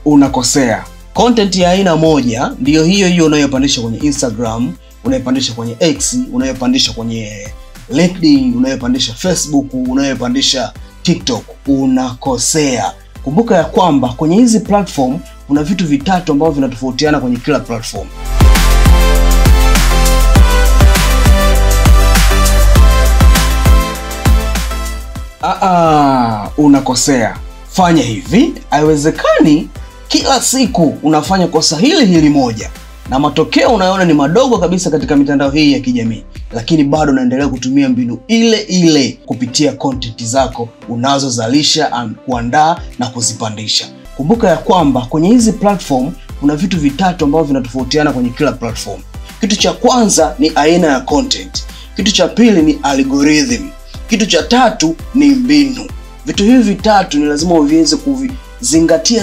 Unakosea. Content ya aina moja ndiyo hiyo unayopandisha kwenye Instagram, unayopandisha kwenye X, unayopandisha kwenye LinkedIn, unayopandisha Facebook, unayopandisha TikTok. Unakosea. Kumbuka ya kwamba kwenye hizi platform kuna vitu vitatu ambavyo vinatofautiana kwenye kila platform. Unakosea. Fanya hivi. Haiwezekani kila siku unafanya kosa hili moja na matokeo unayoona ni madogo kabisa katika mitandao hii ya kijamii, lakini bado unaendelea kutumia mbinu ile kupitia content zako unazozalisha, kuandaa na kuzipandisha. Kumbuka ya kwamba kwenye hizi platform kuna vitu vitatu ambavyo vinatofautiana kwenye kila platform. Kitu cha kwanza ni aina ya content. Kitu cha pili ni algorithm. Kitu cha tatu ni mbinu. Vitu hivi vitatu ni lazima uviweze kuvizingatia